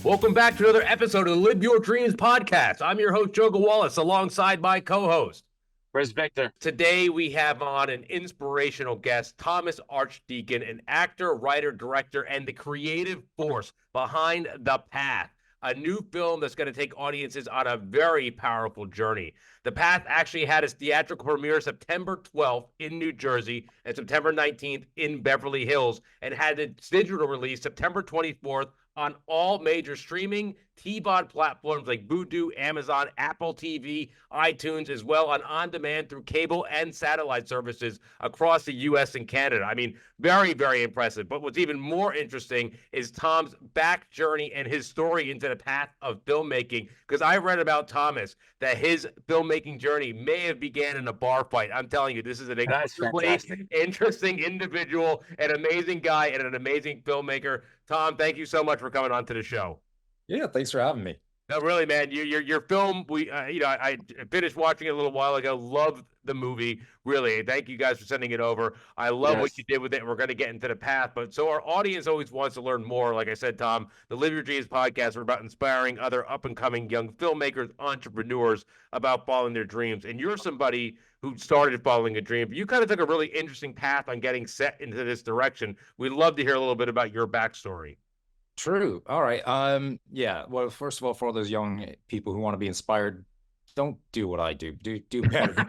Welcome back to another episode of the Live Your Dreams podcast. I'm your host, Joe Gawalis, alongside my co-host, Chris Victor. Today we have on an inspirational guest, Thomas Archdeacon, an actor, writer, director, and the creative force behind The Path, a new film that's going to take audiences on a very powerful journey. The Path actually had its theatrical premiere September 12th in New Jersey and September 19th in Beverly Hills, and had its digital release September 24th on all major streaming TVOD platforms like Vudu, Amazon, Apple TV, iTunes, as well on demand through cable and satellite services across the U.S. and Canada. I mean, very, very impressive. But what's even more interesting is Tom's back journey and his story into the path of filmmaking. Because I read about Thomas that his filmmaking journey may have began in a bar fight. I'm telling you, this is an incredibly interesting individual, an amazing guy, and an amazing filmmaker. Tom, thank you so much for coming on to the show. Yeah, thanks for having me. No, really, man. Your film. I finished watching it a little while ago. Loved the movie. Really, thank you guys for sending it over. I love what you did with it. We're going to get into the path, but so our audience always wants to learn more. Like I said, Tom, the Live Your Dreams podcast are about inspiring other up and coming young filmmakers, entrepreneurs about following their dreams. And you're somebody who started following a dream. You kind of took a really interesting path on getting set into this direction. We'd love to hear a little bit about your backstory. True. All right. Yeah. Well, first of all, for all those young people who want to be inspired, don't do what I do. Do better.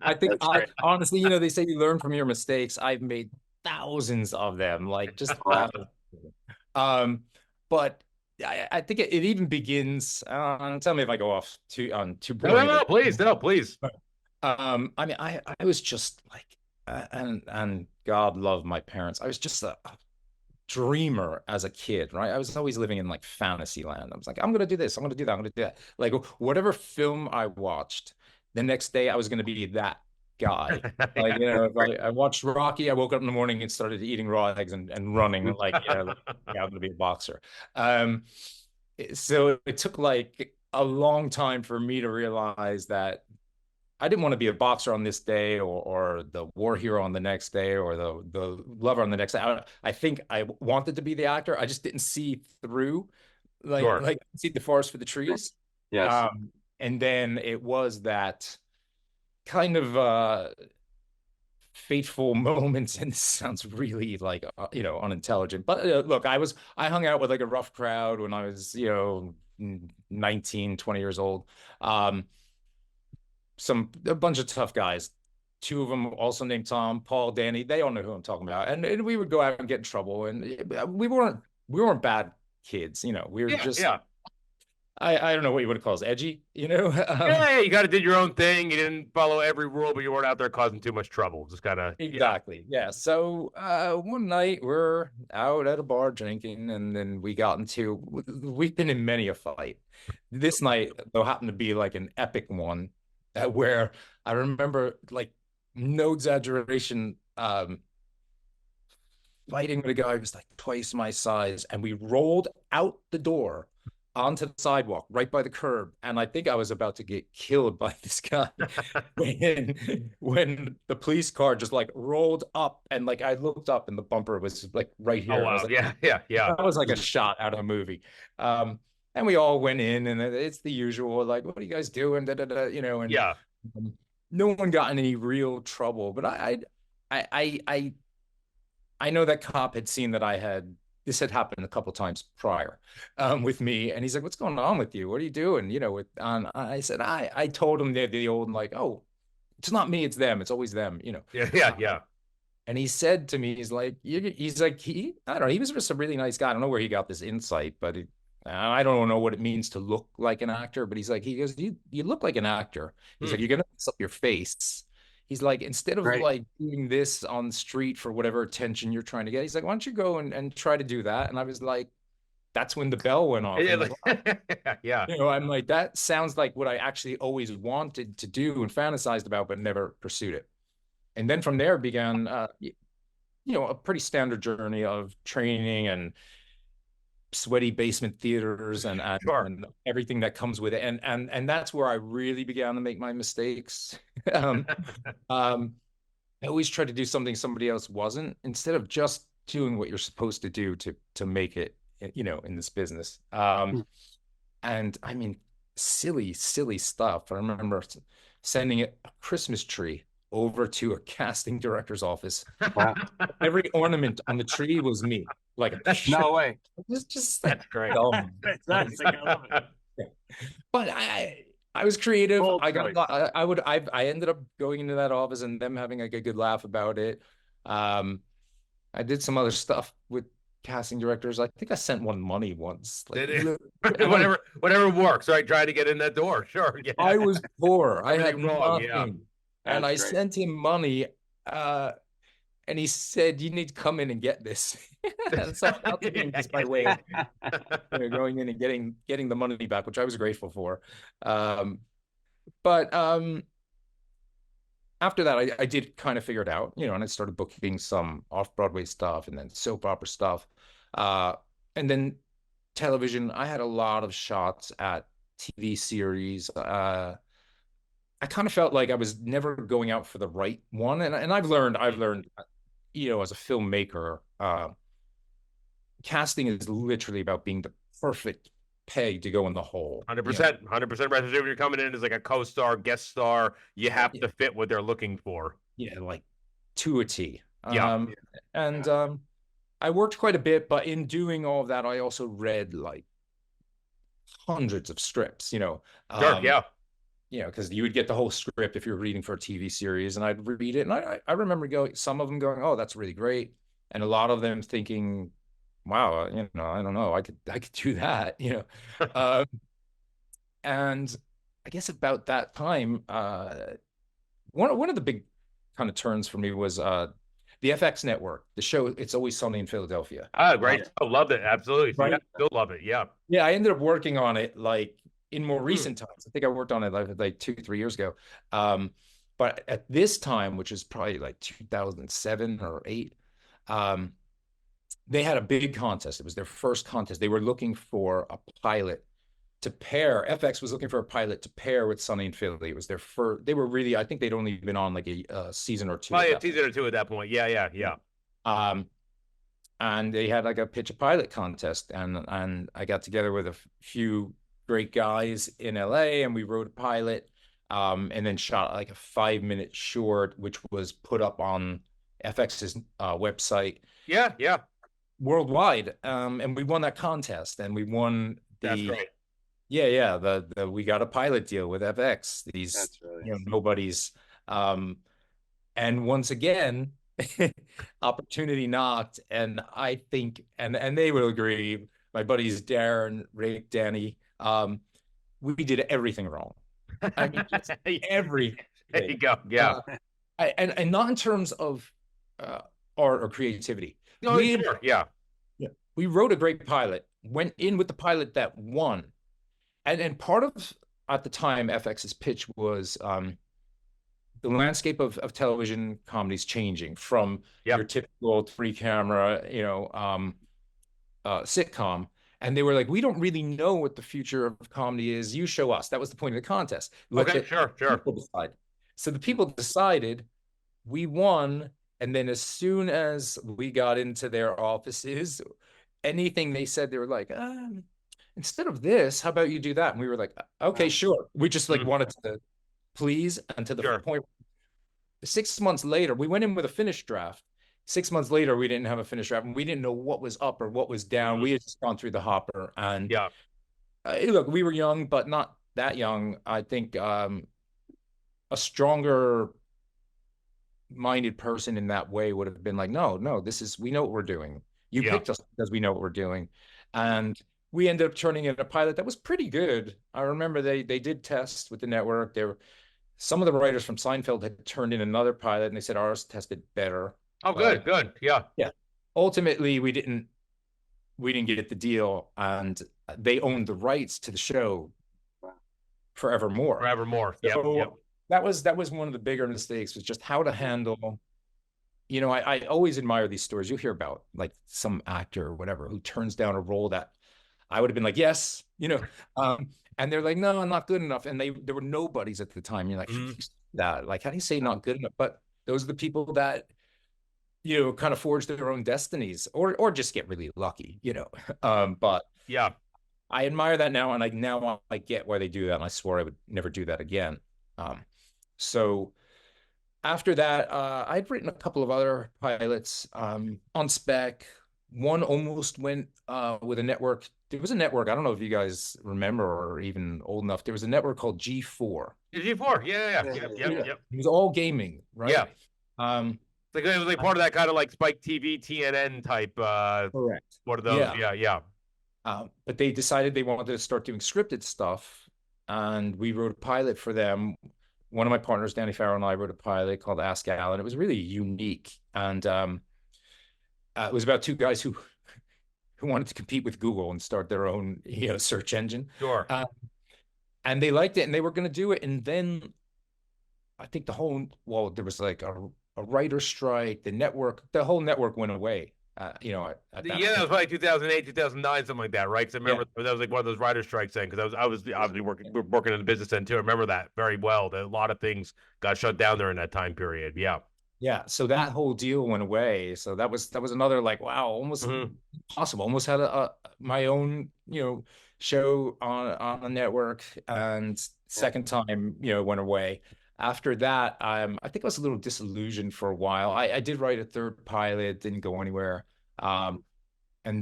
I think honestly, they say you learn from your mistakes. I've made thousands of them, like just but I think it even begins. Tell me if I go off too No, please. I mean, I was just like, and God love my parents. I was just a dreamer as a kid, right? I was always living in like fantasy land. I was like, I'm gonna do this, I'm gonna do that, I'm gonna do that. Like whatever film I watched, the next day I was gonna be that guy. Like, if I watched Rocky, I woke up in the morning and started eating raw eggs and running like, I'm gonna be a boxer. So it took like a long time for me to realize that I didn't want to be a boxer on this day or the war hero on the next day or the lover on the next day. I think I wanted to be the actor. I just didn't see through, like see the forest for the trees. Yes. And then it was that kind of fateful moments, and this sounds really like unintelligent. But look, I hung out with like a rough crowd when I was 19, 20 years old. A bunch of tough guys, two of them also named Tom, Paul, Danny. They all know who I'm talking about, and we would go out and get in trouble, and we weren't bad kids, we were just I don't know what you would call us, edgy, you got to do your own thing. You didn't follow every rule, but you weren't out there causing too much trouble. Just kind of exactly. Yeah. So one night we're out at a bar drinking, and then we've been in many a fight. This night though happened to be like an epic one. Where I remember, like, no exaggeration, fighting with a guy who was like twice my size, and we rolled out the door onto the sidewalk right by the curb, and I think I was about to get killed by this guy when the police car just like rolled up, and like I looked up and the bumper was like right here. Oh, wow. Like, yeah. That was like a shot out of a movie. And we all went in, and it's the usual, like, what are you guys doing? And no one got in any real trouble. But I know that cop had seen that this had happened a couple of times prior with me, and he's like, "What's going on with you? What are you doing?" I said, I told him the old like, "Oh, it's not me, it's them. It's always them." Yeah. And he said to me, he's like, I don't know, he was just a really nice guy. I don't know where he got this insight, but I don't know what it means to look like an actor, but he goes, you look like an actor. He's like, you're going to mess up your face. He's like, instead of like doing this on the street for whatever attention you're trying to get, he's like, why don't you go and try to do that? And I was like, that's when the bell went off. Yeah. I'm like, that sounds like what I actually always wanted to do and fantasized about, but never pursued it. And then from there began, a pretty standard journey of training and sweaty basement theaters and everything that comes with it, and that's where I really began to make my mistakes. I always tried to do something somebody else wasn't, instead of just doing what you're supposed to do to make it you know, in this business. And I mean, silly stuff. I remember sending a Christmas tree over to a casting director's office. Wow. Every ornament on the tree was me. Like, No way. just That's great. dumb. Fantastic. I love it. But I was creative. Bold I got choice. I ended up going into that office and them having like a good laugh about it. I did some other stuff with casting directors. I think I sent one money once. Like, whatever works, right? Trying to get in that door. Sure. Yeah. I was poor. I had Everything wrong, yeah. nothing. And I That's great. sent him money. And he said, "You need to come in and get this." And so I helped him just by way of, you know, going in and getting the money back, which I was grateful for. But after that, I did kind of figure it out, you know, and I started booking some off-Broadway stuff and then soap opera stuff. And then television, I had a lot of shots at TV series. I kind of felt like I was never going out for the right one. And I've learned, you know, as a filmmaker, casting is literally about being the perfect peg to go in the hole. 100%, 100%. Right. If you're coming in as like a co-star, guest star, you have to fit what they're looking for. Yeah, like to a T. Yeah. And I worked quite a bit, but in doing all of that, I also read like hundreds of scripts, you know. Sure, yeah. You know, because you would get the whole script if you're reading for a TV series, and I'd read it, and I remember some of them going, "Oh, that's really great," and a lot of them thinking, "Wow, you know, I don't know, I could do that," you know. And I guess about that time, one of the big kind of turns for me was the FX network, the show It's Always Sunny in Philadelphia. Oh, great. I loved it. Absolutely. Right? Yeah, still love it. Yeah. Yeah, I ended up working on it like in more recent times. I think I worked on it like 2-3 years ago. But at this time, which is probably like 2007 or 8, they had a big contest. It was their first contest. They were looking for a pilot to pair. FX was looking for a pilot to pair with Sunny and Philly. It was their first. They were really, I think they'd only been on like a season or two. Probably a season or two at that point. Yeah. And they had like a pitch a pilot contest, and I got together with a few great guys in LA, and we wrote a pilot, and then shot like a 5-minute short, which was put up on FX's website. Yeah. Worldwide. And we won that contest, and we won the. That's great. Yeah. We got a pilot deal with FX. These really you know, nobodies. And once again, opportunity knocked, and I think, and they will agree, my buddies Darren, Rick, Danny, we did everything wrong. I mean, just everything. There you go. Yeah. And not in terms of art or creativity. No, sure. Yeah. We wrote a great pilot, went in with the pilot that won. And part of, at the time, FX's pitch was the landscape of television comedies changing from your typical 3-camera, you know, sitcom. And they were like, "We don't really know what the future of comedy is. You show us." That was the point of the contest. Sure. People decide. So the people decided, we won. And then as soon as we got into their offices, anything they said, they were like, "Instead of this, how about you do that?" And we were like, "Okay, sure." We just like wanted to please, and to the point. 6 months later, we went in with a finished draft. 6 months later, we didn't have a finished draft, and we didn't know what was up or what was down. We had just gone through the hopper, and look, we were young, but not that young. I think a stronger minded person in that way would have been like, no, we know what we're doing. You picked us because we know what we're doing. And we ended up turning in a pilot that was pretty good. I remember they did test with the network. Some of the writers from Seinfeld had turned in another pilot, and they said ours tested better. Oh, good. Yeah. Ultimately, we didn't get the deal, and they owned the rights to the show forevermore. So that was one of the bigger mistakes, was just how to handle. You know, I always admire these stories. You hear about like some actor or whatever who turns down a role that I would have been like, yes, you know, and they're like, "No, I'm not good enough." And there were nobodies at the time. You're like, that, like, how do you say not good enough? But those are the people that, kind of forge their own destinies, or just get really lucky, But yeah, I admire that now, and I get why they do that, and I swore I would never do that again. So after that, I'd written a couple of other pilots on spec. One almost went with a network. There was a network. I don't know if you guys remember or even old enough. There was a network called G4. G4. Yeah. Yep. It was all gaming, right? Yeah. It was like part of that kind of like Spike TV, TNN type. Correct. One of those. Yeah. But they decided they wanted to start doing scripted stuff, and we wrote a pilot for them. One of my partners, Danny Farrell, and I wrote a pilot called Ask Alan. It was really unique, and it was about two guys who wanted to compete with Google and start their own search engine. Sure. And they liked it, and they were going to do it. And then I think there was like a writer strike. The whole network went away. At that that was probably 2008, 2009, something like that, right? Because I remember that was like one of those writer strikes then. Because I was obviously working in the business end too. I remember that very well. That a lot of things got shut down during that time period. Yeah. Yeah. So that whole deal went away. So that was another like, wow, almost impossible. Almost had my own show on a network, and second time went away. After that, I think I was a little disillusioned for a while. I did write a third pilot, didn't go anywhere. And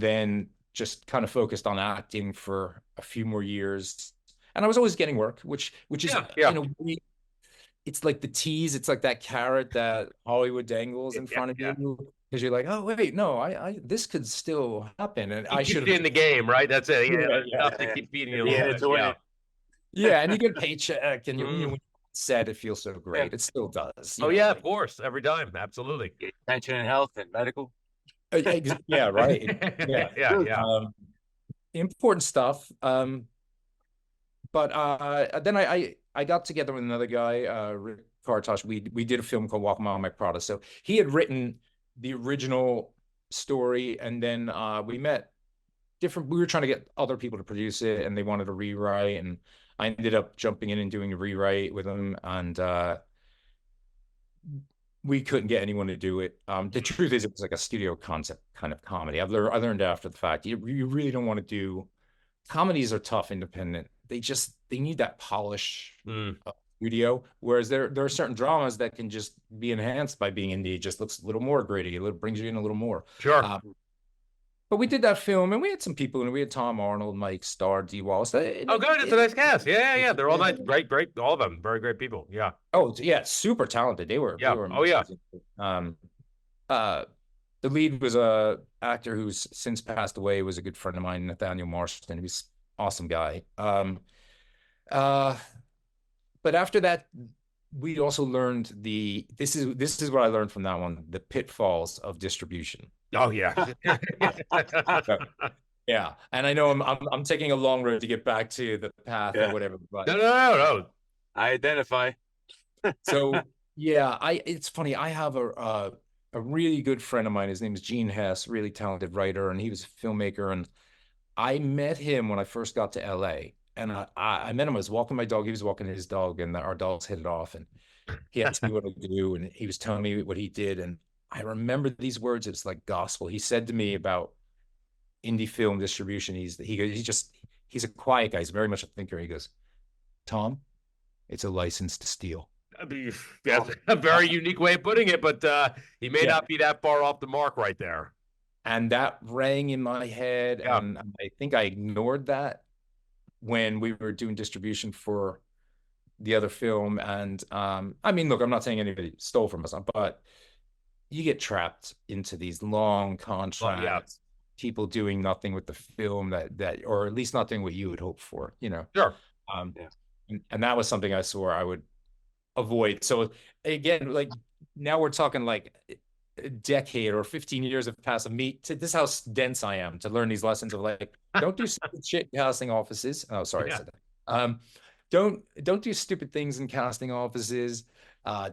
then just kind of focused on acting for a few more years. And I was always getting work, which is, it's like the tease. It's like that carrot that Hollywood dangles in front of you. Because you're like, oh, wait, no, this could still happen. And I should be in the game, right? That's it. Enough to keep feeding you. Yeah, and you get a paycheck, and you said it feels so great. It still does. Yeah, of course, every time, absolutely. Pension and health and medical. Yeah, right. Yeah. Important stuff. But then I got together with another guy, Rick Kartosh. We did a film called Walk a Mile, My Prada. So he had written the original story, and then we met different. We were trying to get other people to produce it, and they wanted to rewrite, and I ended up jumping in and doing a rewrite with them, and we couldn't get anyone to do it. The truth is, it was like a studio concept kind of comedy. I learned after the fact, you really don't want to do comedies. Are tough, independent. They need that polish studio. Whereas there are certain dramas that can just be enhanced by being indie. It just looks a little more gritty. It brings you in a little more. Sure. But we did that film, and we had some people, and we had Tom Arnold, Mike Starr, D. Wallace. Good. It's a nice cast. Yeah. They're all nice. Great. All of them. Very great people. Yeah. Oh, yeah. Super talented. They were. Yeah. The lead was a actor who's since passed away. Was a good friend of mine, Nathaniel Marston. He was an awesome guy. But after that, we also learned this is what I learned from that one, the pitfalls of distribution. Oh yeah. Yeah. And I know I'm taking a long road to get back to the path or whatever, but no. I identify. So yeah, it's funny. I have a really good friend of mine. His name is Gene Hess, really talented writer, and he was a filmmaker. And I met him when I first got to LA. And I met him. I was walking my dog. He was walking his dog, and our dogs hit it off. And he asked me what I do, and he was telling me what he did. And I remember these words. It's like gospel. He said to me about indie film distribution. He's a quiet guy. He's very much a thinker. He goes, Tom, it's a license to steal. That's a very unique way of putting it, but he may not be that far off the mark right there. And that rang in my head, and I think I ignored that when we were doing distribution for the other film. And I mean, look, I'm not saying anybody stole from us, but you get trapped into these long contracts, people doing nothing with the film that or at least not doing what you would hope for, Sure. And that was something I swore I would avoid. So again, like now we're talking like a decade or 15 years have passed of me to this, how dense I am to learn these lessons of like, don't do stupid shit in casting offices. Oh, sorry. I said that. Don't do stupid things in casting offices.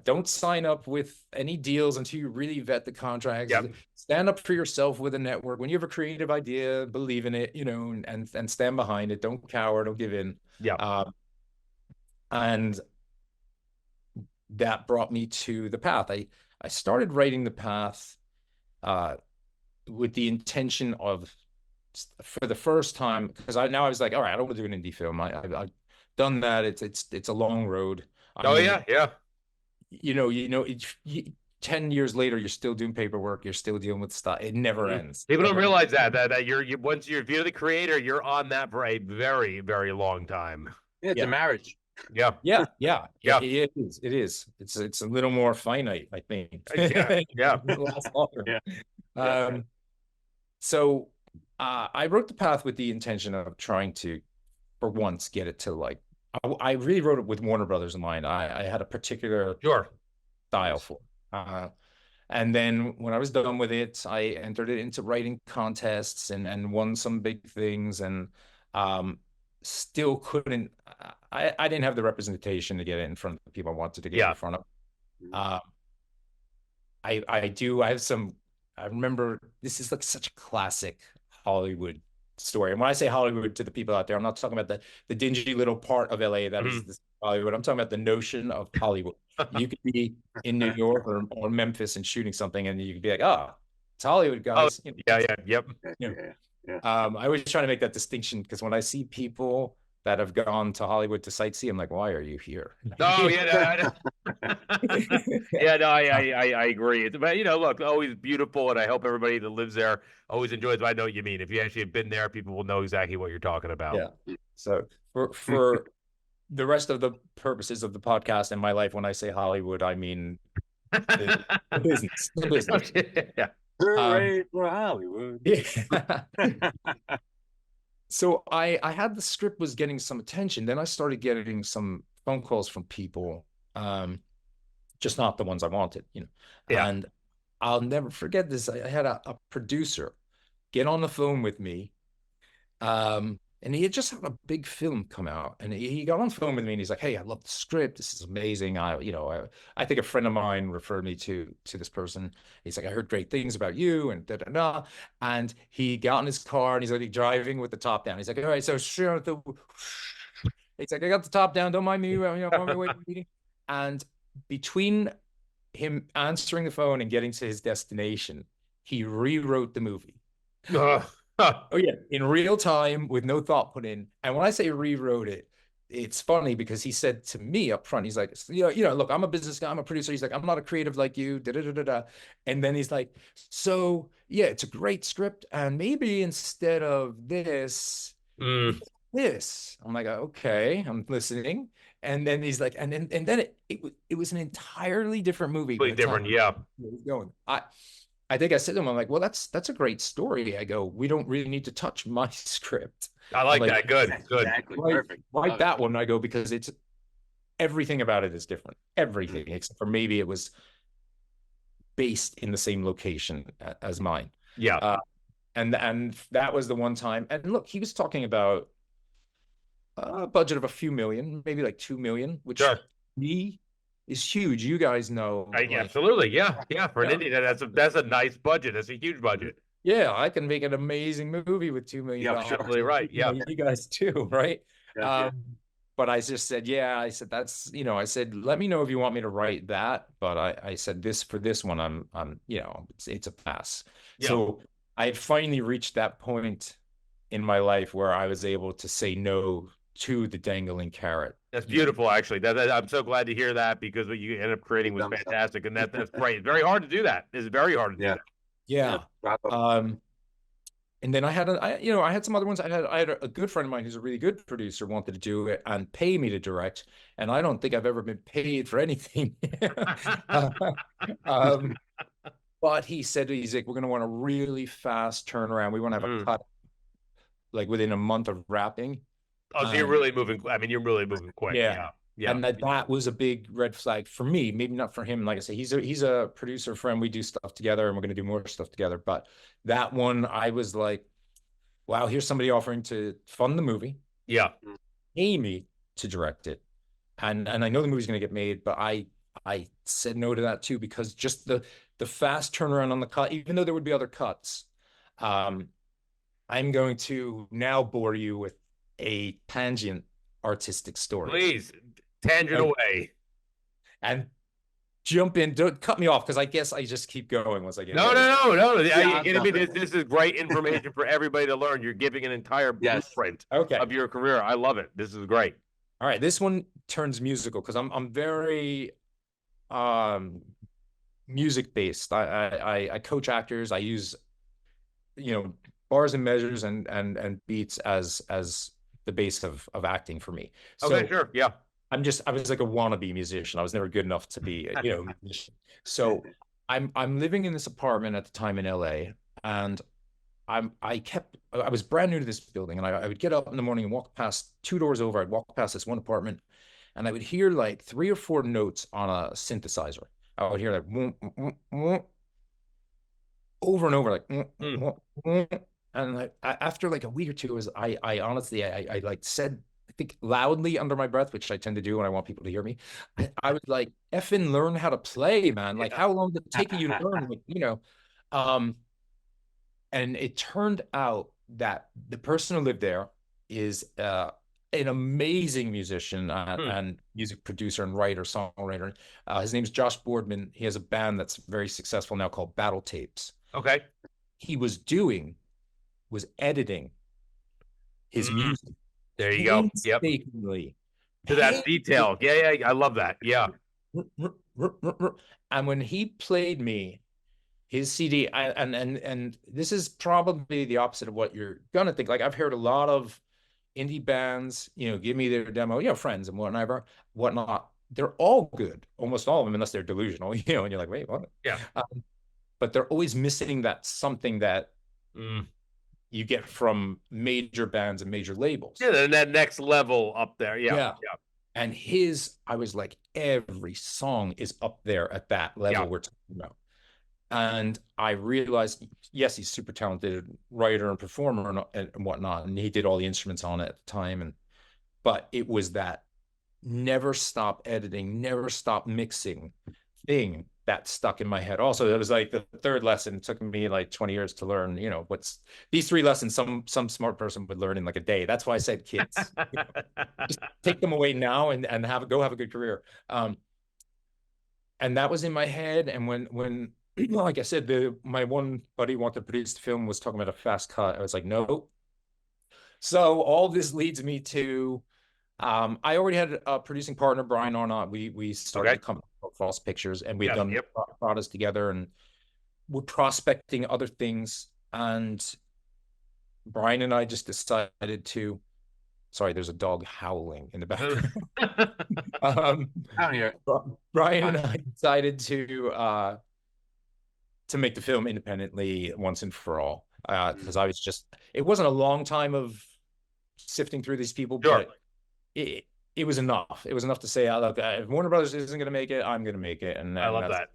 Don't sign up with any deals until you really vet the contracts. Stand up for yourself with a network. When you have a creative idea, believe in it, and stand behind it. Don't cower, don't give in. And that brought me to The Path. I started writing The Path with the intention of, for the first time, because I was like, all right, I don't want to do an indie film. I've done that. It's a long road. I Oh mean, yeah. 10 years later, you're still doing paperwork. You're still dealing with stuff. It never ends. People don't Never ends. realize that you once if you're the creator, you're on that for a very, very long time. Yeah, it's a marriage. Yeah. Yeah. It is. It's a little more finite, I think. Yeah. It lasts longer. Yeah. So I wrote the path with the intention of trying to, for once, get it to like, I really wrote it with Warner Brothers in mind. I had a particular style for it. And then when I was done with it, I entered it into writing contests and won some big things, and still couldn't. I didn't have the representation to get it in front of the people I wanted to get it in front of. I have some. I remember this is like such a classic Hollywood story. And when I say Hollywood to the people out there, I'm not talking about the dingy little part of LA that is this Hollywood. I'm talking about the notion of Hollywood. You could be in New York or Memphis and shooting something, and you could be like, "Oh, it's Hollywood, guys." Yep. I was trying to make that distinction because when I see people that have gone to Hollywood to sightsee, I'm like, why are you here? Oh yeah, I agree. But look, always beautiful, and I hope everybody that lives there always enjoys. But I know what you mean. If you actually have been there, people will know exactly what you're talking about. Yeah. So for the rest of the purposes of the podcast and my life, when I say Hollywood, I mean the business. The business. Yeah. Hooray for Hollywood. Yeah. So I had the script was getting some attention. Then I started getting some phone calls from people, just not the ones I wanted, Yeah. And I'll never forget this. I had a producer get on the phone with me, and he had just had a big film come out, and he got on the phone with me, and he's like, "Hey, I love the script. This is amazing. I think a friend of mine referred me to this person. He's like, I heard great things about you, and da da da." And he got in his car, and he's like driving with the top down. He's like, "All right, so he's like, I got the top down. Don't mind me. On my way to the meeting." And between him answering the phone and getting to his destination, he rewrote the movie. Oh yeah, in real time with no thought put in. And when I say rewrote it, it's funny because he said to me up front, he's like, look, I'm a business guy, I'm a producer. He's like, I'm not a creative like you. Da, da, da, da, da. And then he's like, so yeah, it's a great script, and maybe instead of this, this. I'm like, okay, I'm listening. And then he's like, and then it was an entirely different movie. Completely different, yeah. He's going. I think I said to him, I'm like, well, that's a great story. I go, we don't really need to touch my script. I like that. Good. Exactly. Perfect. Like that one, I go, because it's everything about it is different. Everything, except for maybe it was based in the same location as mine. Yeah. And that was the one time. And look, he was talking about a budget of a few million, maybe like 2 million, which me is huge. You guys know. Absolutely. Yeah. For an indie, that's a nice budget. That's a huge budget. Yeah, I can make an amazing movie with $2 million. Yeah, absolutely right. Yeah. You guys too, right? Yeah. But I just said, I said, that's, I said, let me know if you want me to write that. But I said, for this one, I'm it's a pass. Yeah. So I had finally reached that point in my life where I was able to say no to the dangling carrot. That's beautiful, actually. I'm so glad to hear that, because what you ended up creating was fantastic, and that's great. It's very hard to do that. It's very hard to do that. Yeah. And then I had some other ones. I had a good friend of mine who's a really good producer wanted to do it and pay me to direct, and I don't think I've ever been paid for anything. But he said, he's like, we're going to want a really fast turnaround. We want to have a cut like within a month of wrapping. Oh, so you're really moving. I mean, you're really moving quick. Yeah. And that was a big red flag for me. Maybe not for him. Like I say, he's a producer friend. We do stuff together, and we're going to do more stuff together. But that one, I was like, wow, here's somebody offering to fund the movie. Yeah. Pay me to direct it. And I know the movie's going to get made, but I said no to that too, because just the fast turnaround on the cut, even though there would be other cuts. I'm going to now bore you with a tangent artistic story. Please, tangent away. And jump in. Don't cut me off because I guess I just keep going once I get. No. Yeah, This is great information for everybody to learn. You're giving an entire blueprint of your career. I love it. This is great. All right, this one turns musical because I'm very music based. I coach actors. I use bars and measures and beats as the base of acting for me. So Okay, sure, yeah. I was like a wannabe musician. I was never good enough to be a musician. So I'm living in this apartment at the time in LA, and I was brand new to this building, and I would get up in the morning and walk past 2 doors over. I'd walk past this one apartment, and I would hear like 3 or 4 notes on a synthesizer. I would hear like over and over, like and like after like a week or two, I honestly like said, I think loudly under my breath, which I tend to do when I want people to hear me. I was like, effing learn how to play, man. Like, how long did it take you to learn? Like, and it turned out that the person who lived there is an amazing musician and music producer and writer, songwriter. His name's Josh Boardman. He has a band that's very successful now called Battle Tapes. Okay. He was editing his music. There you go. Yep. To that detail. Yeah. I love that. Yeah. And when he played me his CD, and this is probably the opposite of what you're gonna think. Like, I've heard a lot of indie bands, give me their demo, friends and whatnot. They're all good, almost all of them, unless they're delusional, and you're like, wait, what? Yeah. But they're always missing that something that you get from major bands and major labels. Yeah, and that next level up there. Yeah. And I was like, every song is up there at that level we're talking about. And I realized, yes, he's super talented writer and performer and whatnot, and he did all the instruments on it at the time. But it was that never stop editing, never stop mixing thing that stuck in my head. Also, it was like the third lesson. It took me like 20 years to learn, what's these 3 lessons some smart person would learn in like a day. That's why I said, kids, just take them away now and go have a good career. And that was in my head. And when like I said, my one buddy wanted to produce the film, was talking about a fast cut. I was like, no. So all this leads me to, I already had a producing partner, Brian Arnott. We started a company called False Pictures, and we had done products together, and we're prospecting other things. And Brian and I just decided to, sorry, there's a dog howling in the background. Out here. Brian and I decided to make the film independently once and for all, because it wasn't a long time of sifting through these people, but it was enough. It was enough to say, look, if Warner Brothers isn't going to make it, I'm going to make it. And I love that.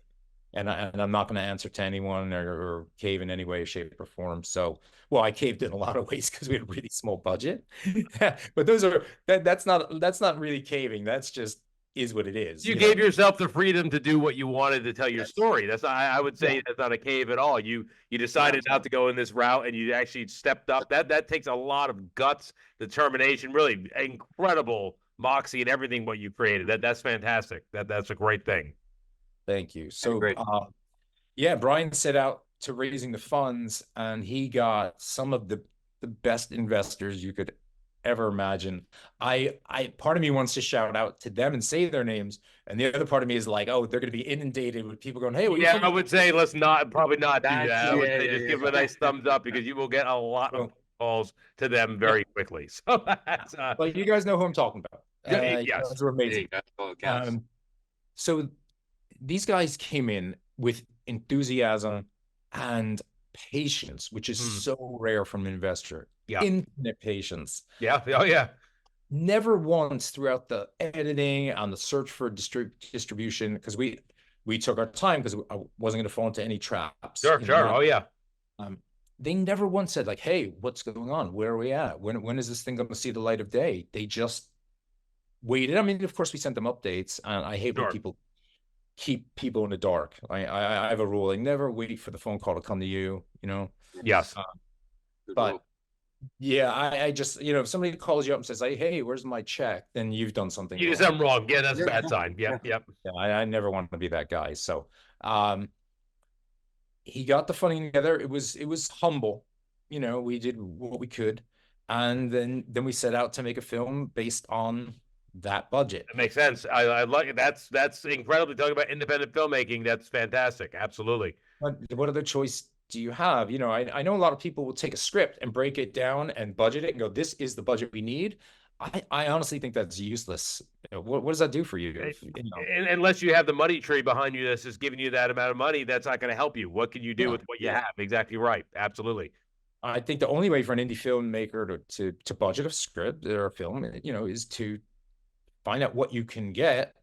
And I'm not going to answer to anyone or cave in any way, shape, or form. So, well, I caved in a lot of ways because we had a really small budget. But that's not really caving. That's just is what it is. You gave yourself the freedom to do what you wanted to tell your story. That's I would say that's not a cave at all. You decided not to go in this route, and you actually stepped up. That takes a lot of guts, determination, really incredible moxie and everything what you created. That's fantastic. That's a great thing. Thank you. So Brian set out to raising the funds, and he got some of the best investors you could ever imagine. Part of me wants to shout out to them and say their names, and the other part of me is like, oh, they're going to be inundated with people going, hey, I would say let's probably not do that. I would say just give them a nice thumbs up, because you will get a lot of calls to them very quickly. So that's well, you guys know who I'm talking about. Yes, those are amazing. So these guys came in with enthusiasm and patience, which is so rare from an investor. Infinite patience. Never once throughout the editing and the search for distribution, because we took our time because I wasn't going to fall into any traps. Sure. They never once said like, hey, what's going on? Where are we at? When is this thing going to see the light of day? They just waited. I mean, of course we sent them updates, and I hate when people keep people in the dark. I have a rule. I never wait for the phone call to come to you, Yes. But Yeah, I just, if somebody calls you up and says, like, hey, where's my check? Then you've done something You did wrong. something wrong. Yeah, that's a bad sign. Yep, yep. Yeah, I never want to be that guy. So he got the funding together. It was humble. We did what we could. And then we set out to make a film based on that budget. That makes sense. I like it. That's incredibly talking about independent filmmaking. That's fantastic. Absolutely. But what other choice do you have? I know a lot of people will take a script and break it down and budget it and go, this is the budget we need. I honestly think that's useless. What does that do for you? Unless you have the money tree behind you that's just giving you that amount of money, that's not going to help you. What can you do with what you have? Exactly right. Absolutely. I think the only way for an indie filmmaker to budget a script or a film, is to find out what you can get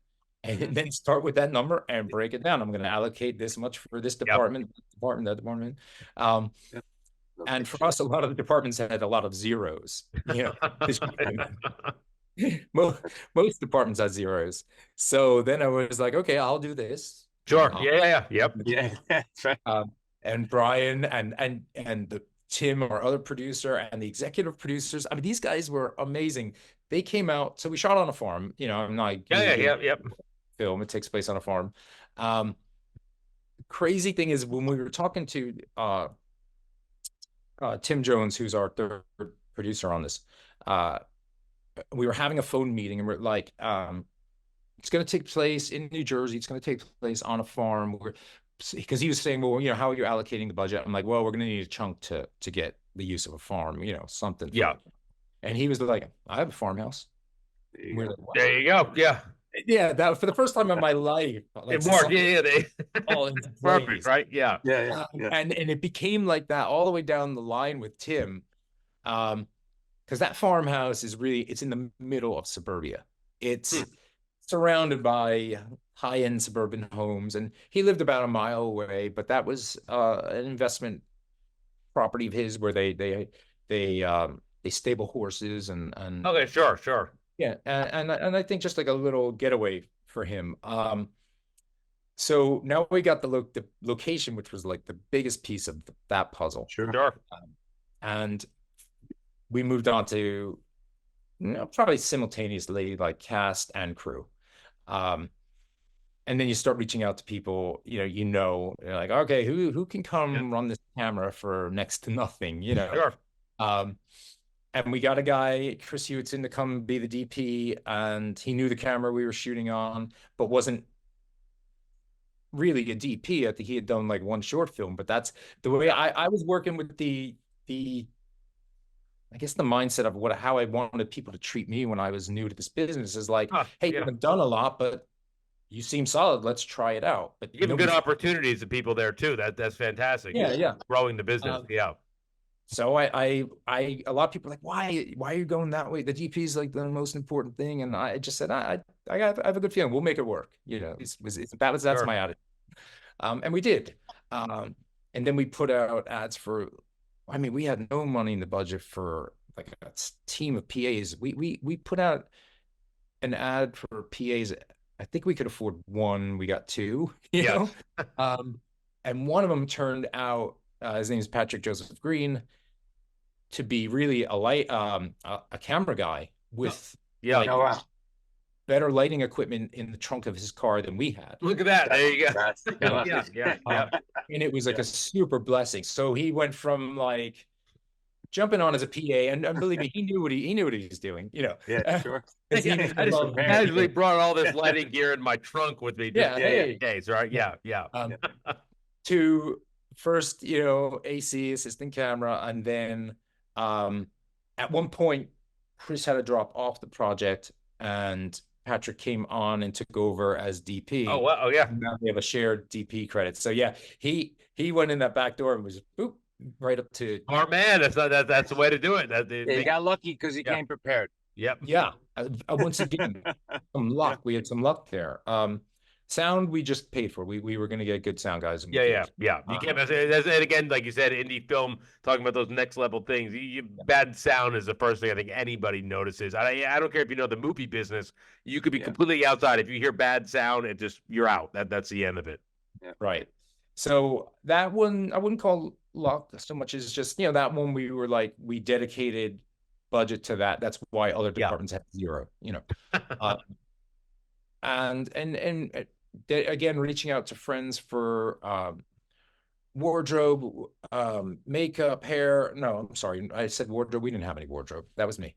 and then start with that number and break it down. I'm going to allocate this much for this department, that department. And for us, a lot of the departments had a lot of zeros. Most departments had zeros. So then I was like, okay, I'll do this. Sure. Yep. Yeah, that's right. And Brian and the Tim, our other producer, and the executive producers. I mean, these guys were amazing. They came out. So we shot on a farm. I'm not. Yep. Film. It takes place on a farm. Crazy thing is when we were talking to Tim Jones, who's our third producer on this, we were having a phone meeting and we're like, it's going to take place in New Jersey. It's going to take place on a farm. Because he was saying, well, how are you allocating the budget? I'm like, well, we're going to need a chunk to get the use of a farm, something. Yeah. And he was like, I have a farmhouse. Like, wow. There you go. Yeah. Yeah, that for the first time in my life. It worked. They all perfect, right? Yeah. And it became like that all the way down the line with Tim. Because that farmhouse it's in the middle of suburbia. It's surrounded by high-end suburban homes, and he lived about a mile away, but that was an investment property of his where they stable horses and okay, sure. Yeah, and I think just like a little getaway for him. So now we got the location, which was like the biggest piece of that puzzle. Sure. And we moved on to probably simultaneously like cast and crew. And then you start reaching out to people, you're like, okay, who can come run this camera for next to nothing, Sure. And we got a guy, Chris Hewitson, to come be the DP, and he knew the camera we were shooting on, but wasn't really a DP. I think he had done like one short film, but that's the way I was working with the I guess the mindset of how I wanted people to treat me when I was new to this business is like, hey, you haven't done a lot, but you seem solid. Let's try it out. But you give them good opportunities to people there too. That's fantastic. Yeah. Growing the business. So a lot of people are like, why are you going that way? The DP is like the most important thing. And I just said, I have a good feeling we'll make it work. That's my attitude. And we did. And then we put out ads for, we had no money in the budget for like a team of PAs. We put out an ad for PAs. I think we could afford one. We got two, you know? And one of them turned out, his name is Patrick Joseph Green, to be really a camera guy with better lighting equipment in the trunk of his car than we had. Look at that. There you go. Yeah. And it was like a super blessing. So he went from like jumping on as a PA, and believe me, he knew what he was doing, Yeah, sure. I just casually brought all this lighting gear in my trunk with me. Days, right? Yeah. To first, AC assistant camera, and then at one point Chris had to drop off the project and Patrick came on and took over as DP. Oh wow. Oh yeah. And now we have a shared DP credit. So yeah, he went in that back door and was boop right up to our man. That's the way to do it. He got lucky because he came prepared. Yep. Yeah. Once again, some luck. We had some luck there. Sound we just paid for. We were going to get good sound guys. Yeah. You can't. And again, like you said, indie film, talking about those next level things. Bad sound is the first thing I think anybody notices. I don't care if you know the movie business. You could be completely outside. If you hear bad sound, you're out. That's the end of it. Yeah. Right. So that one, I wouldn't call luck so much as just, that one we were like, we dedicated budget to that. That's why other departments have zero, and again, reaching out to friends for wardrobe, makeup, hair. No, I'm sorry. I said wardrobe. We didn't have any wardrobe. That was me.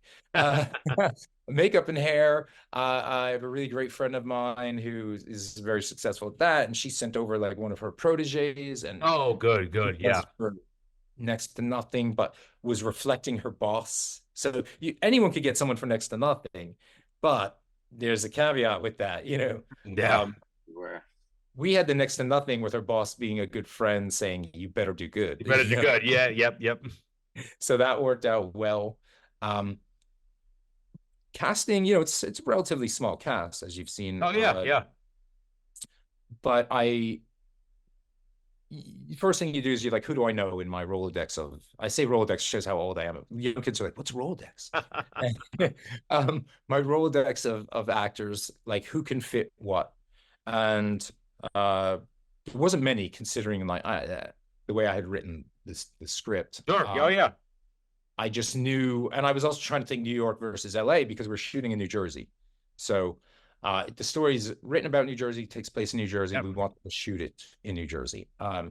Makeup and hair. I have a really great friend of mine who is very successful at that. And she sent over like one of her proteges and oh, good. Yeah. For next to nothing, but was reflecting her boss. So anyone could get someone for next to nothing, but there's a caveat with that, Yeah. We had the next to nothing with her boss being a good friend saying, you better do good. You better do good. Yeah. Yep. So that worked out well. Casting, it's a relatively small cast, as you've seen. Oh, yeah. But first thing you do is you're like, who do I know in my Rolodex of? I say Rolodex shows how old I am. Young kids are like, what's Rolodex? My Rolodex of actors, like who can fit what, and there wasn't many considering like the way I had written the script. Sure. Oh yeah. I just knew, and I was also trying to think New York versus LA because we're shooting in New Jersey, so. The story is written about New Jersey, takes place in New Jersey. Yep. We want to shoot it in New Jersey. And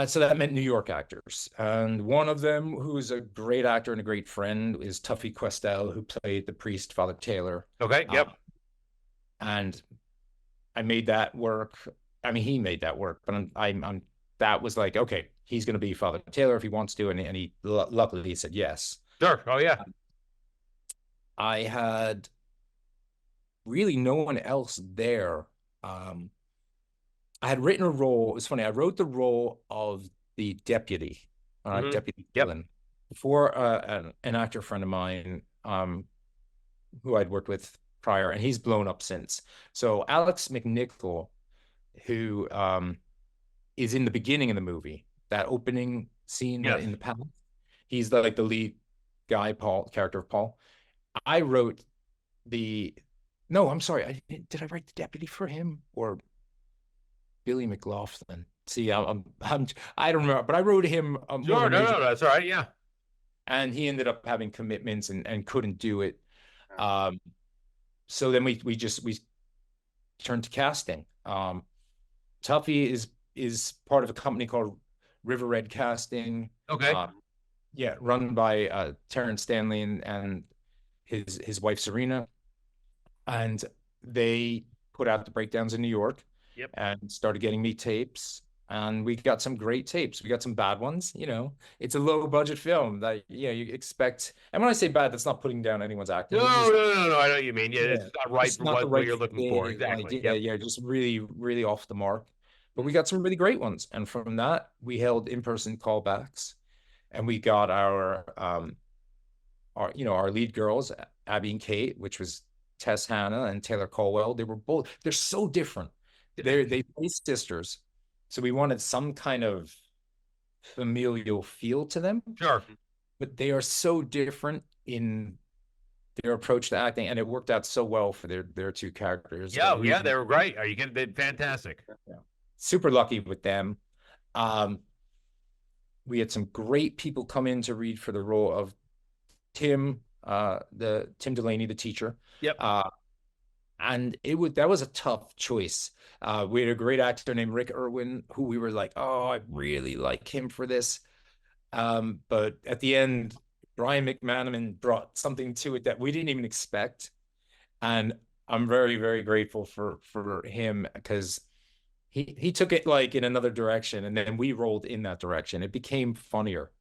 so that meant New York actors. And one of them, who's a great actor and a great friend, is Tuffy Questel, who played the priest, Father Taylor. Okay, yep. And I made that work. I mean, he made that work, but I'm that was like, okay, he's going to be Father Taylor if he wants to. And he luckily he said yes. Sure. Oh, yeah. I had really no one else there. I had written a role. It was funny. I wrote the role of the deputy, deputy villain, before an actor friend of mine who I'd worked with prior, and he's blown up since. So Alex McNichol, who is in the beginning of the movie, that opening scene in the palace, he's the lead guy, character of Paul. I wrote No, I'm sorry. Did I write the deputy for him or Billy McLaughlin? See, I don't remember, but I wrote him. Sure, no, that's all right. Yeah, and he ended up having commitments and couldn't do it. So then we turned to casting. Tuffy is part of a company called River Red Casting. Okay. Run by Terrence Stanley and his wife Serena. And they put out the breakdowns in New York and started getting me tapes. And we got some great tapes. We got some bad ones. It's a low budget film that, you expect. And when I say bad, that's not putting down anyone's acting. No. I know what you mean. Yeah, it's not right for what you're looking for. Exactly. Just really, really off the mark. But we got some really great ones. And from that, we held in-person callbacks. And we got our lead girls, Abby and Kate, which was Tess Hannah and Taylor Colwell. They're so different. They play sisters. So we wanted some kind of familial feel to them. Sure. But they are so different in their approach to acting, and it worked out so well for their two characters. Yeah, they were great. Are you kidding? They're fantastic. Yeah. Super lucky with them. We had some great people come in to read for the role of Tim Delaney, the teacher. Yep. And that was a tough choice. We had a great actor named Rick Irwin, who we were like, oh, I really like him for this. But at the end, Brian McManaman brought something to it that we didn't even expect. And I'm very, very grateful for him because he took it like in another direction, and then we rolled in that direction. It became funnier.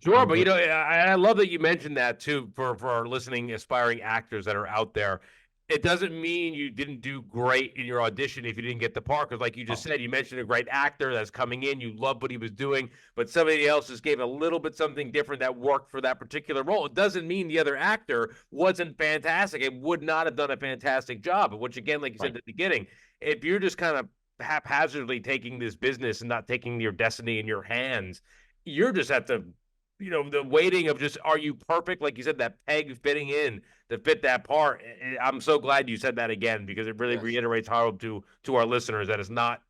Sure, but I love that you mentioned that too for our listening aspiring actors that are out there. It doesn't mean you didn't do great in your audition if you didn't get the part, because like you just said, you mentioned a great actor that's coming in, you love what he was doing, but somebody else just gave a little bit something different that worked for that particular role. It doesn't mean the other actor wasn't fantastic. It would not have done a fantastic job, which again, like you said at the beginning, if you're just kind of haphazardly taking this business and not taking your destiny in your hands, you're just at the waiting of just, are you perfect? Like you said, that peg fitting in to fit that part. I'm so glad you said that again, because it really reiterates how to our listeners that it's not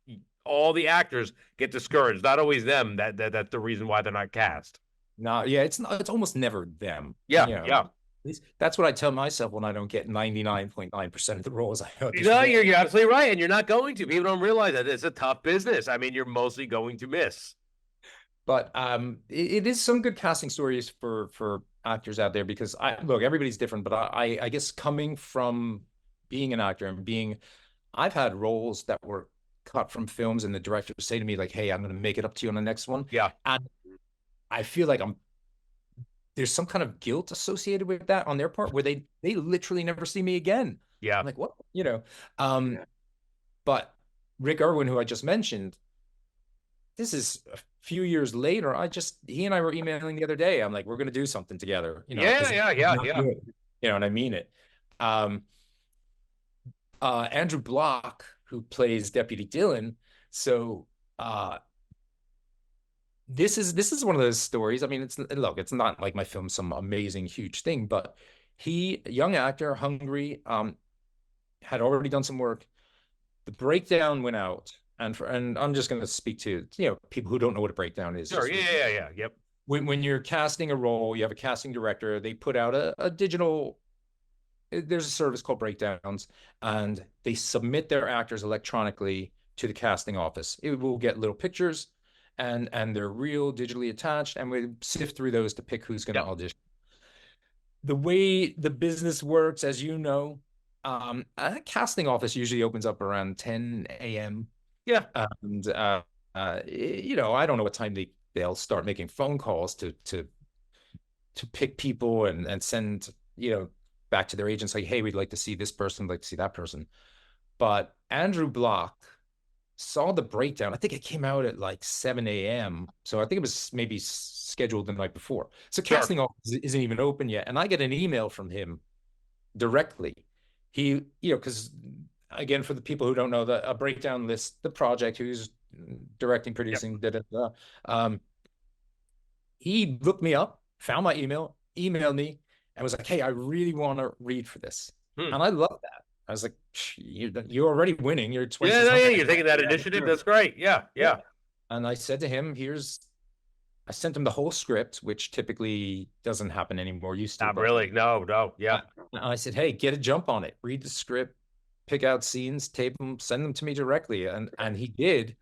all the actors get discouraged. Not always them. That's the reason why they're not cast. No, yeah, it's not. It's almost never them. Yeah, You know, yeah. at least that's what I tell myself when I don't get 99.9% of the roles I audition No, for. you're absolutely right, and you're not going to. People don't realize that it's a tough business. I mean, you're mostly going to miss. But it is some good casting stories for actors out there, because look, everybody's different, but I guess coming from being an actor and I've had roles that were cut from films and the director would say to me like, "Hey, I'm going to make it up to you on the next one." Yeah. And I feel like there's some kind of guilt associated with that on their part, where they literally never see me again. Yeah. I'm like, what? You know, but Rick Irwin, who I just mentioned, this is a few years later. He and I were emailing the other day. I'm like, we're going to do something together. You know, Yeah. You know, and I mean it. Andrew Block, who plays Deputy Dillon. So, this is one of those stories. I mean, it's not like my film's some amazing, huge thing, but young actor, hungry, had already done some work. The breakdown went out, and I'm just going to speak to, people who don't know what a breakdown is. Sure. Yeah. Yep. When you're casting a role, you have a casting director. They put out a digital. There's a service called Breakdowns, and they submit their actors electronically to the casting office. It will get little pictures, and they're real digitally attached, and we sift through those to pick who's going to audition. The way the business works, as you know, a casting office usually opens up around 10 a.m. Yeah. And I don't know what time they'll start making phone calls to pick people and send, back to their agents like, hey, we'd like to see this person, we'd like to see that person. But Andrew Block saw the breakdown. I think it came out at like 7 a.m. So I think it was maybe scheduled the night before. So casting office isn't even open yet. And I get an email from him directly. He, because again, for the people who don't know, a breakdown lists the project, who's directing, producing, he looked me up, found my email, emailed me, and was like, hey, I really want to read for this. And I love that. I was like, you're already winning. You're 20. Yeah, you're taking that initiative. That's great. Yeah. And I said to him, I sent him the whole script, which typically doesn't happen anymore. Used to. Not really. No. Yeah. And I said, hey, get a jump on it. Read the script, pick out scenes, tape them, send them to me directly. And he did.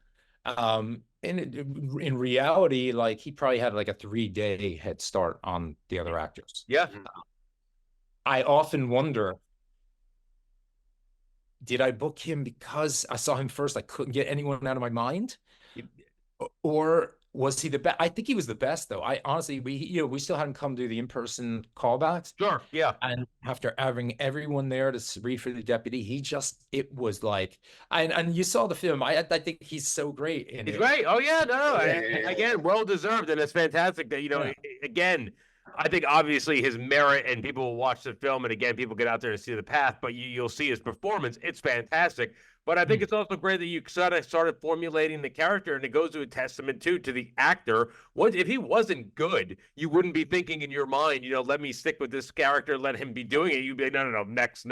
In reality, like, he probably had like a 3-day head start on the other actors. Yeah. I often wonder, did I book him because I saw him first? I couldn't get anyone out of my mind, or was he the best? I think he was the best, though. I honestly, we still hadn't come to the in-person callbacks. Sure. Yeah. And after having everyone there to read for the deputy, it was like, and you saw the film. I think he's so great. He's great. Oh yeah, no. Again, well deserved, and it's fantastic that again. I think obviously his merit, and people will watch the film, and again, people get out there to see the path, but you'll see his performance. It's fantastic. But I think it's also great that you started formulating the character, and it goes to a testament to the actor. If he wasn't good, you wouldn't be thinking in your mind, let me stick with this character, let him be doing it. You'd be like, no, next,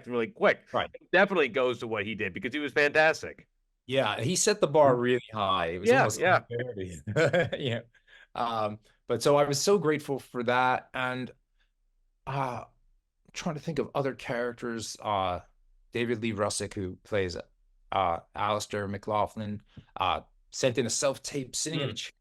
really quick. Right. It definitely goes to what he did, because he was fantastic. Yeah, he set the bar really high. It was almost but so I was so grateful for that. And I'm trying to think of other characters. David Lee Russick, who plays Alistair McLaughlin, sent in a self-tape sitting in a chair.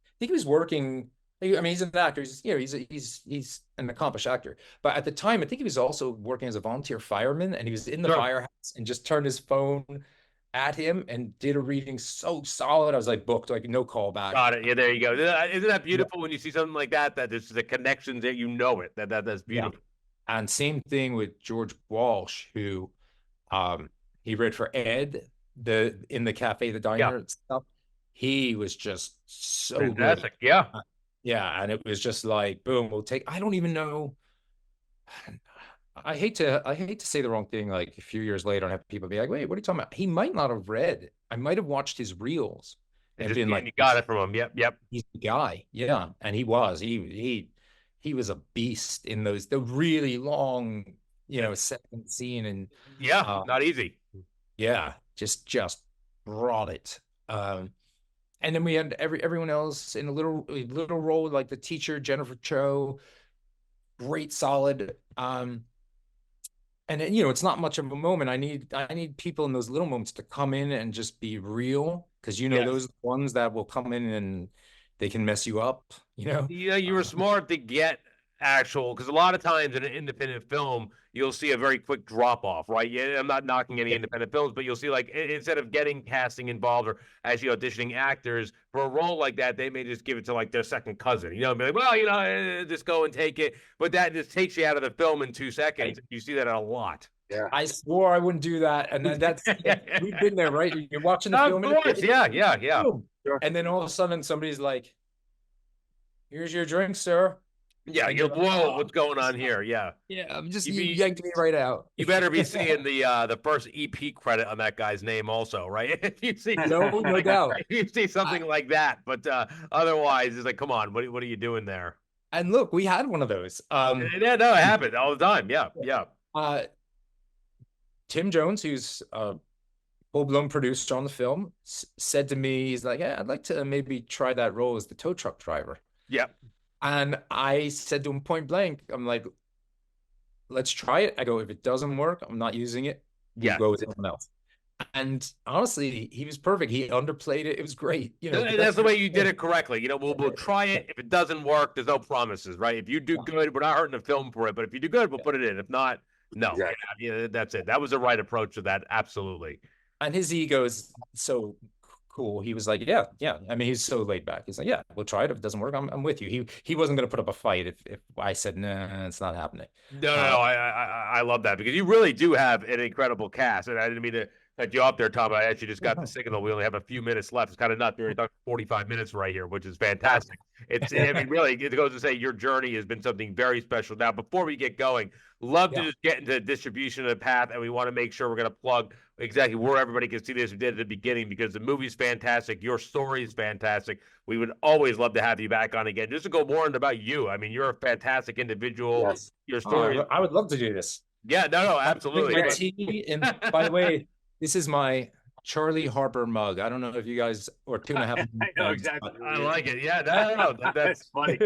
I think he was working. I mean, he's an actor. He's an accomplished actor. But at the time, I think he was also working as a volunteer fireman, and he was in the firehouse and just turned his phone at him and did a reading so solid. I was like, booked, like, no callback. Got it. Yeah, there you go. Isn't that beautiful when you see something like that there's the connections that that's beautiful. Yeah. And same thing with George Walsh, who he read for Ed in the cafe, the diner and stuff. He was just so fantastic. Good. Yeah, and it was just like, boom, I don't even know. I hate to say the wrong thing, like a few years later, and have people be like, wait, what are you talking about? He might not have read. I might have watched his reels and been like, you got it from him. Yep. He's the guy. Yeah. And he was a beast in the really long, second scene. And not easy. Yeah. Just brought it. And then we had everyone else in a little role, like the teacher, Jennifer Cho, great, solid. And you know, it's not much of a moment. I need people in those little moments to come in and just be real, because you know, Yes. those ones that will come in and they can mess you up, you know. Yeah, you were smart to get actual, because a lot of times in an independent film, you'll see a very quick drop off, right? Yeah, I'm not knocking any independent films, but you'll see, like, instead of getting casting involved or actually auditioning actors for a role like that, they may just give it to like their second cousin, you know, and be like, well, you know, just go and take it. But that just takes you out of the film in 2 seconds. You see that a lot. Yeah. I swore I wouldn't do that, and that's we've been there, right? You're watching the film, Of course, yeah. boom. Sure. And then all of a sudden somebody's like, "Here's your drink, sir." Yeah, And you'll you're like, blow "Oh, what's going on here. Yeah. yeah, I'm just, You you be- yanked me right out." You better be seeing the first EP credit on that guy's name also, right? If you see No doubt. if you see something like that, but otherwise, it's like, come on, what are you doing there? And look, we had one of those. Yeah, no, it happens all the time. Yeah. Tim Jones, who's a full-blown producer on the film, said to me, he's like, "Yeah, I'd like to maybe try that role as the tow truck driver." Yeah. And I said to him point blank, I'm like, "Let's try it." I go, "If it doesn't work, I'm not using it. Yeah. Go with someone else." And honestly, he was perfect. He underplayed it. It was great. You know, That's the way you did it correctly. You know, we'll try it. If it doesn't work, there's no promises, right? If you do good, we're not hurting the film for it. But if you do good, we'll put it in. If not, no. Exactly. Yeah, that's it. That was the right approach to that. Absolutely. And his ego is so cool. He was like, yeah. I mean, he's so laid back. He's like, "Yeah, we'll try it. If it doesn't work, I'm with you." He wasn't going to put up a fight if I said, "Nah, it's not happening." No, I love that, because you really do have an incredible cast, and I didn't mean to cut you off there, Tom. I actually just got the signal. We only have a few minutes left. It's kind of nuts. We're talking 45 minutes right here, which is fantastic. I mean, really, it goes to say your journey has been something very special. Now, before we get going, love to just get into distribution of the path, and we want to make sure we're going to plug exactly where everybody can see this. We did at the beginning, because the movie's fantastic. Your story is fantastic. We would always love to have you back on again, just to go more into about you. I mean, you're a fantastic individual. Yes. Your story. I would love to do this. Yeah, no, absolutely. And by the way, this is my Charlie Harper mug. I don't know if you guys, or 2.5. I know exactly. I like it. Yeah, no, that's funny.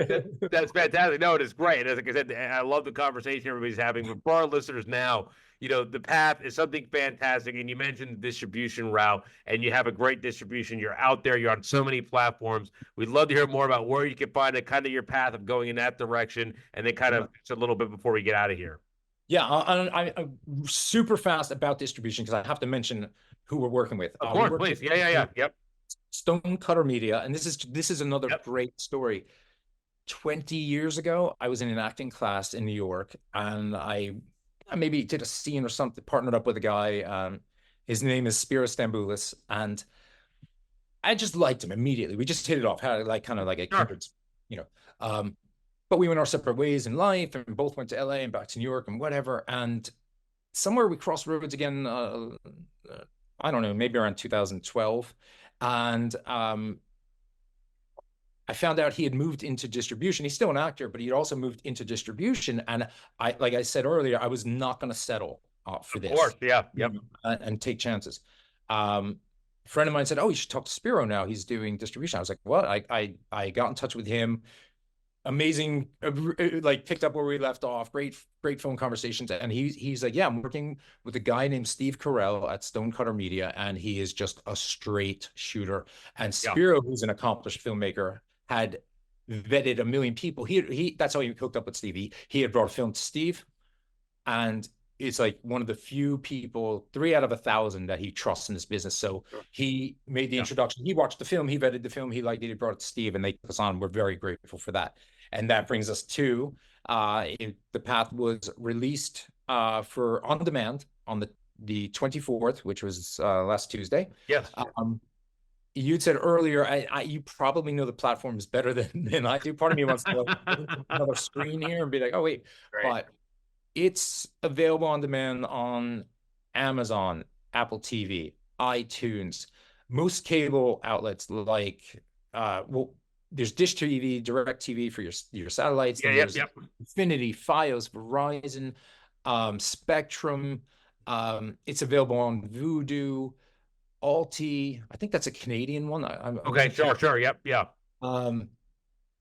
That's fantastic. No, it is great. As like I said, I love the conversation everybody's having. But for our listeners now, you know, the path is something fantastic. And you mentioned the distribution route, and you have a great distribution. You're out there. You're on so many platforms. We'd love to hear more about where you can find it, kind of your path of going in that direction, and then kind of just a little bit before we get out of here. Yeah, I'm super fast about distribution, because I have to mention who we're working with. Of course, please. Yeah. Yep. Stonecutter Media, and this is another great story. 20 years ago, I was in an acting class in New York, and I maybe did a scene or something, partnered up with a guy. His name is Spiro Stamboulis, and I just liked him immediately. We just hit it off, had like kind of like a kindred, you know. But we went our separate ways in life, and both went to LA and back to New York and whatever. And somewhere we crossed roads again. I don't know, maybe around 2012, and I found out he had moved into distribution. He's still an actor, but he'd also moved into distribution. And like I said earlier, I was not going to settle for this. Of course, yeah, yep. And take chances. A friend of mine said, "Oh, you should talk to Spiro now. He's doing distribution." I was like, "What?" I got in touch with him. Amazing, like picked up where we left off. Great phone conversations. And he's like, "Yeah, I'm working with a guy named Steve Carell at Stonecutter Media, and he is just a straight shooter." And Spiro, who's an accomplished filmmaker, had vetted a million people. He that's how he hooked up with Steve. He had brought a film to Steve, and it's like one of the few people, 3 out of 1,000, that he trusts in this business. So he made the introduction. He watched the film. He vetted the film. He liked it. He brought it to Steve, and they took us on. We're very grateful for that. And that brings us to the path was released for on demand on the 24th, which was last Tuesday. Yes. You'd said earlier, you probably know the platforms better than I do. Part of me wants to look another screen here and be like, "Oh wait," but it's available on demand on Amazon, Apple TV, iTunes, most cable outlets like there's Dish TV, Direct TV for your satellites. Yep. Infinity, Fios, Verizon, Spectrum. It's available on Vudu. Alti. I think that's a Canadian one. I'm Okay, sure. Yep, yeah. And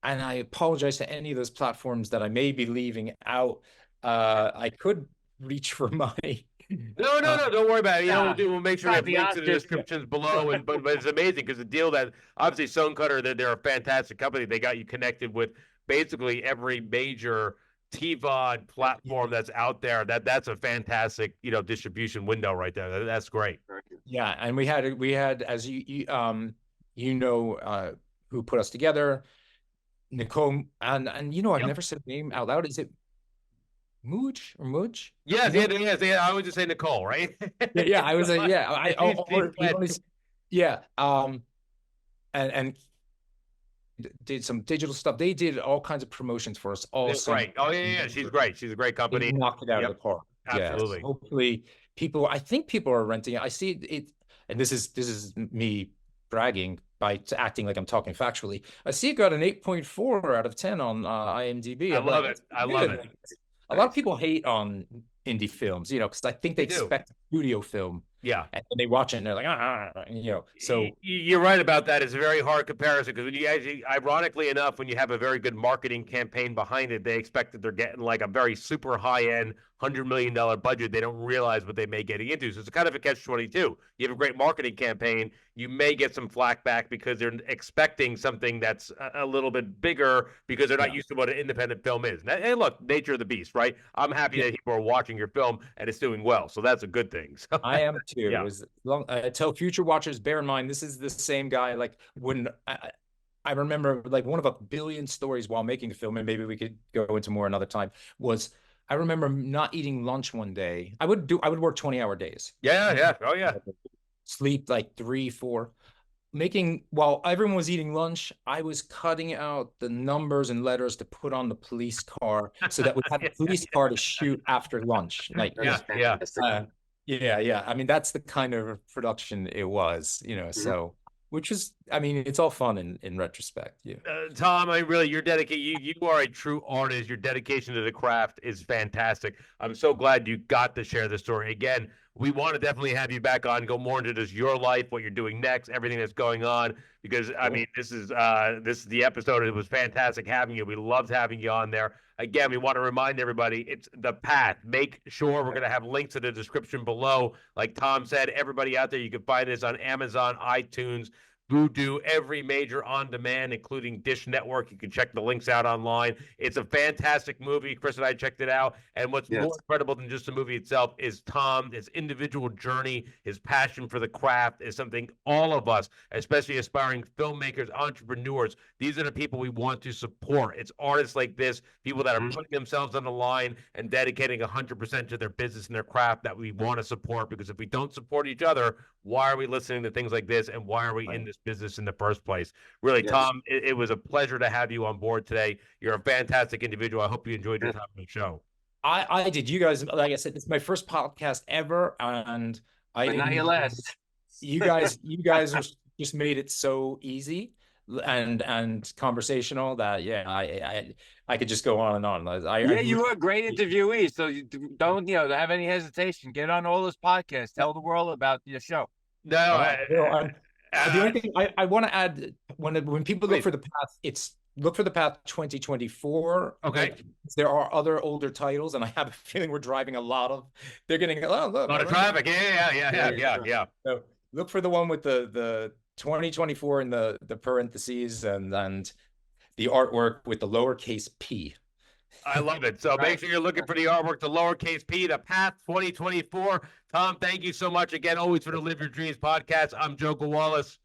I apologize to any of those platforms that I may be leaving out. I could reach for my. No, don't worry about it. You know what we'll make sure we have the links in the Oscars. descriptions below. And but it's amazing because the deal that obviously Stonecutter, they're a fantastic company. They got you connected with basically every major TVOD platform that's out there. That's a fantastic, distribution window right there. That's great. Yeah, and we had as who put us together, Nicole, and I've never said the name out loud. Is it Mooch or Mooch? Yes. I would just say Nicole, right? Yeah. I was like, and did some digital stuff. They did all kinds of promotions for us. All right. Oh yeah. She's great. She's a great company. They knocked it out of the park. Absolutely. Yeah. Hopefully, I think people are renting it. I see it, and this is me bragging by acting like I'm talking factually. I see it got an 8.4 out of 10 on IMDb. I love it. A lot of people hate on indie films, because I think they expect a studio film. Yeah. And they watch it and they're like, So you're right about that. It's a very hard comparison because when you actually, ironically enough, when you have a very good marketing campaign behind it, they expect that they're getting like a very super high-end $100 million budget. They don't realize what they may get into. So it's kind of a catch-22. You have a great marketing campaign, you may get some flack back because they're expecting something that's a little bit bigger because they're not used to what an independent film is. And look, nature of the beast, right? I'm happy that people are watching your film and it's doing well. So that's a good thing. I am too. I tell future watchers, bear in mind, this is the same guy. Like when I remember, like one of a billion stories while making a film, and maybe we could go into more another time, was I remember not eating lunch one day. I would work 20-hour days. Yeah. Oh yeah. Sleep like 3-4. While everyone was eating lunch, I was cutting out the numbers and letters to put on the police car so that we had the police car to shoot after lunch. Like I mean, that's the kind of production it was, so, which is, I mean, it's all fun in retrospect. Yeah. Tom, you're dedicated. You are a true artist. Your dedication to the craft is fantastic. I'm so glad you got to share the story. Again, we want to definitely have you back on, go more into just your life, what you're doing next, everything that's going on, because I mean, this is the episode. It was fantastic having you. We loved having you on there. Again, we want to remind everybody, it's The Path. Make sure we're going to have links in the description below. Like Tom said, everybody out there, you can find this on Amazon, iTunes, Vudu, every major on-demand, including Dish Network. You can check the links out online. It's a fantastic movie. Chris and I checked it out. And what's more incredible than just the movie itself is Tom, his individual journey, his passion for the craft is something all of us, especially aspiring filmmakers, entrepreneurs, these are the people we want to support. It's artists like this, people that are putting themselves on the line and dedicating 100% to their business and their craft that we want to support. Because if we don't support each other, why are we listening to things like this? And why are we in this business in the first place? Really, Tom, it was a pleasure to have you on board today. You're a fantastic individual. I hope you enjoyed your time on the show. I did. You guys, like I said, it's my first podcast ever, and not your last. You guys just made it so easy and conversational that I could just go on and on. You were a great interviewee, so you don't have any hesitation. Get on all those podcasts. Tell the world about your show. No, the only thing I want to add, when people look for The Path, it's look for The Path 2024. Okay. There are other older titles, and I have a feeling we're driving they're getting a lot of traffic. Yeah. So look for the one with the 2024 in the parentheses and the artwork with the lowercase p. I love it. So make sure you're looking for the artwork, the lowercase p, The Path 2024. Tom, thank you so much again, always for the Live Your Dreams podcast. I'm Joe Gawalis.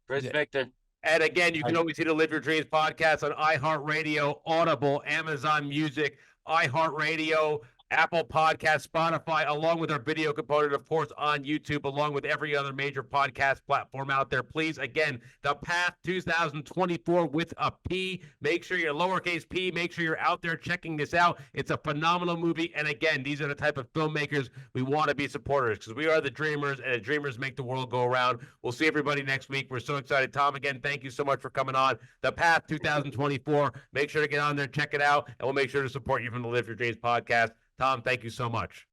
Chris Victor. And again, you can always see the Live Your Dreams podcast on iHeartRadio, Audible, Amazon Music, iHeartRadio, Apple Podcasts, Spotify, along with our video component, of course, on YouTube, along with every other major podcast platform out there. Please, again, The Path 2024 with a P. Make sure you're lowercase p. Make sure you're out there checking this out. It's a phenomenal movie. And again, these are the type of filmmakers we want to be supporters, because we are the dreamers, and the dreamers make the world go around. We'll see everybody next week. We're so excited. Tom, again, thank you so much for coming on. The Path 2024. Make sure to get on there, check it out, and we'll make sure to support you from the Live Your Dreams podcast. Tom, thank you so much.